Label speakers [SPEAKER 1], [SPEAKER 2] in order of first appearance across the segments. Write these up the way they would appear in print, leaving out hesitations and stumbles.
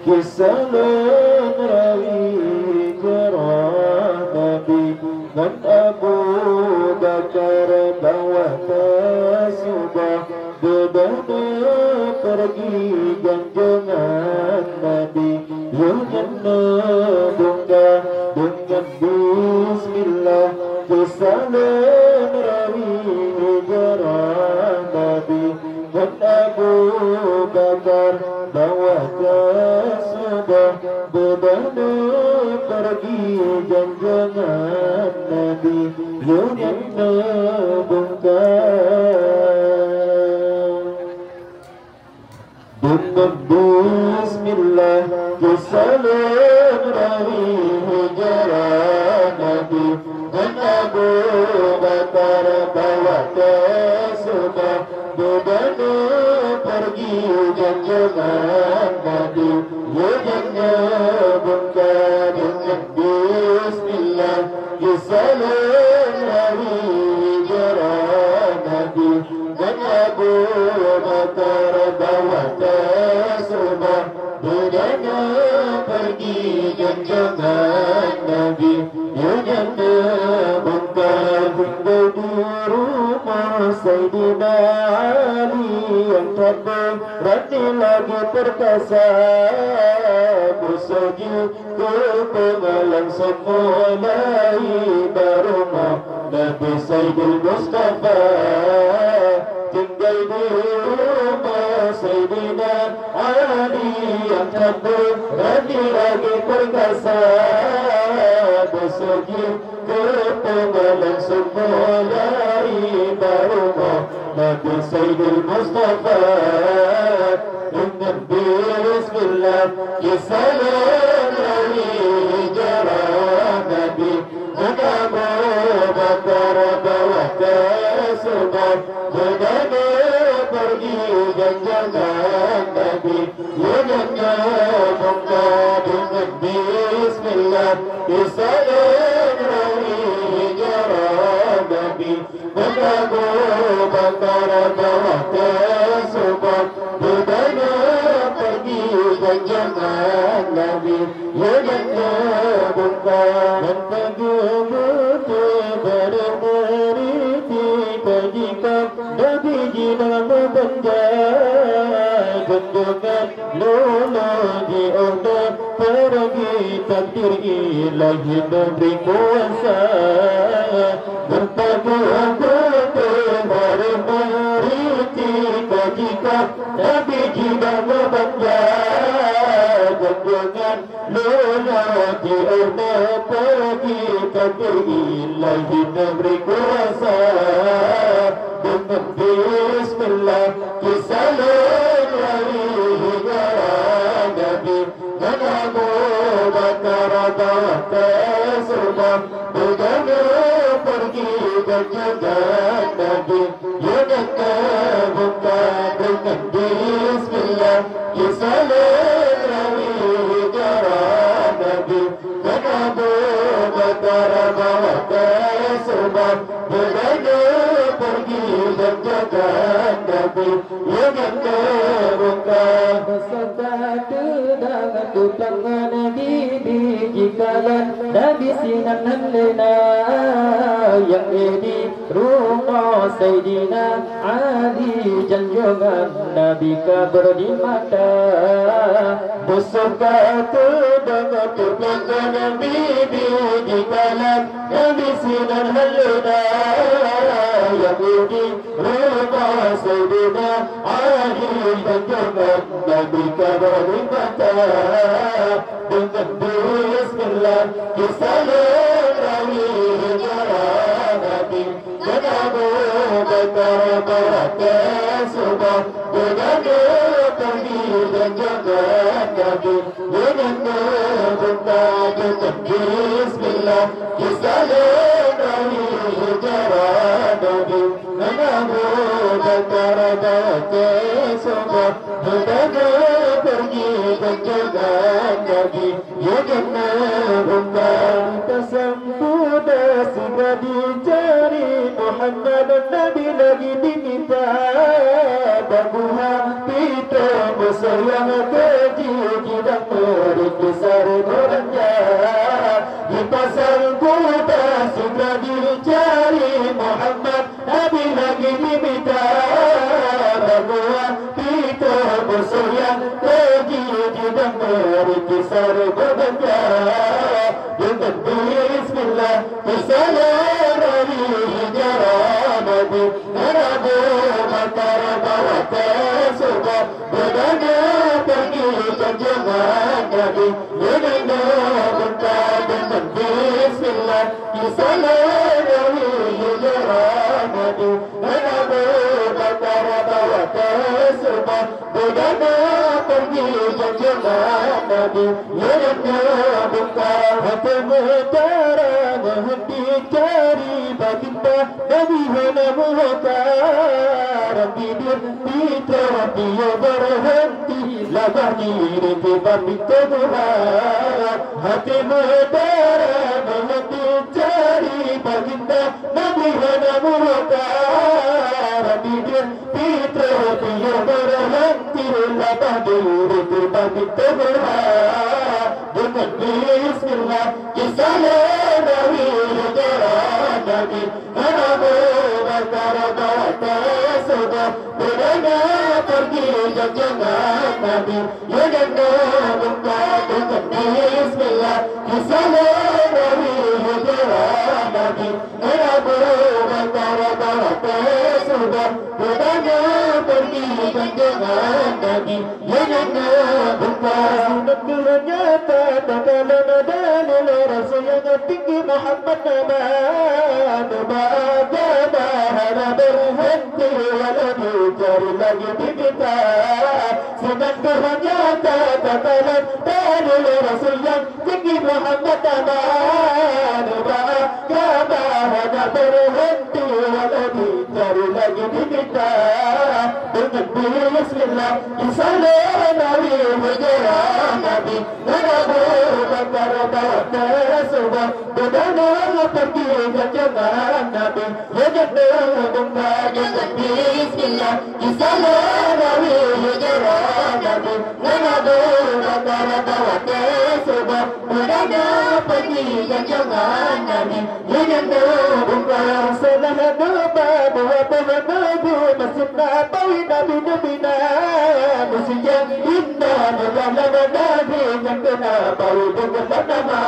[SPEAKER 1] Kisalan rawi jarah Nabi dan Abu Bakar bawa tasubah berdana pergi janjangan Nabi Yunyanna bunga dengan bismillah Kisalan rawi jarah Nabi dan Abu Bakar bawa tasubah berdana pergi janjangan Nabi Yunyanna bunga dengan bismillah Kisalan rawi jarah Nabi dan Abu Bakar bawa tasubah berdana pergi janjangan Nabi Yunyanna bunga dengan bismillah Kisalan rawi jarah Nabi dan Abu Bakar bawa tasubah berdana pergi janjangan Nabi Yunyanna bunga hingga di rumah Sayyidina Ali yang tabung rati lagi perkasa bersujud ke pengalang semulai barumah Nabi Sayyidul Mustafa tinggal di rumah Sayyidina Ali yang tabung rati lagi perkasa bersujud ke pengalang semulai barumah Nabi Sayyidul Mustafa dengan bismillah Kisalan rawi jarah Nabi dan Abu Bakar bawa tasubah berdana pergi janjangan Nabi Yunyanna bunga dengan bismillah Kisalan rawi jarah Nabi dan Abu Bakar bawa tasubah berdana pergi janjangan Nabi Yunyanna bunga dan bagaimana bermeriti kejikan Nabi jinak membenjai gendungan lula di orda pergi takdir ilahi memberi kuasa bertabuhan bermeriti kejikan Nabi jinak membenjai gendungan lula di orda pergi takdir ilahi memberi kuasa dengan bismillah Kisalan rawi jarah Nabi dan Abu Bakar bawa tasubah berdana pergi janjangan Nabi Yunyanna bunga dengan bismillah Kisalan rawi jarah Nabi dan Abu Bakar bawa tasubah berdana pergi janjangan Nabi Yunyanna bunga beserta dengan tutangan bibi jikalan Nabi sinan lena yang di rumah Sayyidina Ali janjangan Nabi kabar di mata beserta dengan tutangan bibi jikalan Nabi sinan lena yang di rumah Sayyidina Ali janjangan Nabi kabar di mata dengan bismillah Kisalan rawi jarah Nabi dan Abu Bakar bawa tasubah berdana pergi janjangan Nabi Yunyanna bunga dengan bismillah Kisalan rawi jarah Nabi dan Abu Bakar bawa tasubah berdana pergi janjangan Nabi Yunyanna bunga tersempurna sudah dicari Muhammad Nabi lagi diminta Babuha Pita Besar yang keji tidak dengar kisah berbangga dengan bismillah bersalam dari hijrah Nabi Nabi Bakar bawa ke surga berdana pergi ke jangan Nabi dengan bentar dengan bismillah bersalam dari hijrah Nabi Nabi Bakar bawa ke surga berdana pergi ke jangan Nabi dengan bentar hati mutara hati cari baginda Nabi hana muhtar bidir bitra dia berhenti labah diri tiba minta doa hati mutara hati cari baginda Nabi hana muhtar bidir bitra dia berhenti labah diri tiba minta doa dengan bismillah kisah Nabi Nabi Nabi Bakar bawa ke surga berdana pergi ke jangan Nabi dengan buka dengan bismillah kisah Nabi Nabi Nabi Bakar bawa ke surga berdana pergi ke jangan Nabi dengan buka sunat nyata takalan dalil rasul yang tinggi Muhammad Nabi Bahagia hana berhenti walau dicari lagi di kita sunat nyata takalan dalil rasul yang tinggi Muhammad Nabi Bahagia hana berhenti walau dicari lagi di kita dengan bismillah isalah Nabi Hijrah Nabi Nabi Bakar bawa ke surga berdana pergi ke jangan Nabi dengan bunga dengan bismillah isalah Nabi Hijrah Nabi Nabi Bakar bawa ke surga berdana pergi ke jangan Nabi dengan bunga salah nama dua pohon Nabi masjid Nabawi Nabi Nabina masjid yang indah dalam Nabi yang kena bau dengan nama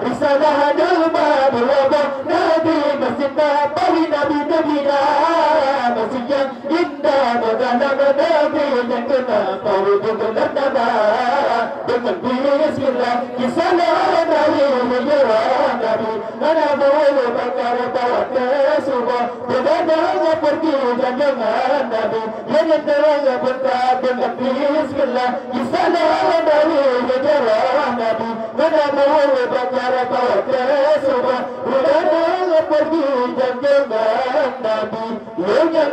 [SPEAKER 1] risalah nama dua pohon Nabi masjid Nabawi Nabi Nabina masjid yang indah dalam Nabi yang kena bau dengan nama dengan bismillah kisah Nabi Hijrah Nabi Nabi Bakar bawa ke surga berdana pergi ke jangan Nabi dengan berkat dengan bismillah kisah Nabi Hijrah Nabi Nabi Bakar bawa ke surga berdana pergi ke jangan Nabi dengan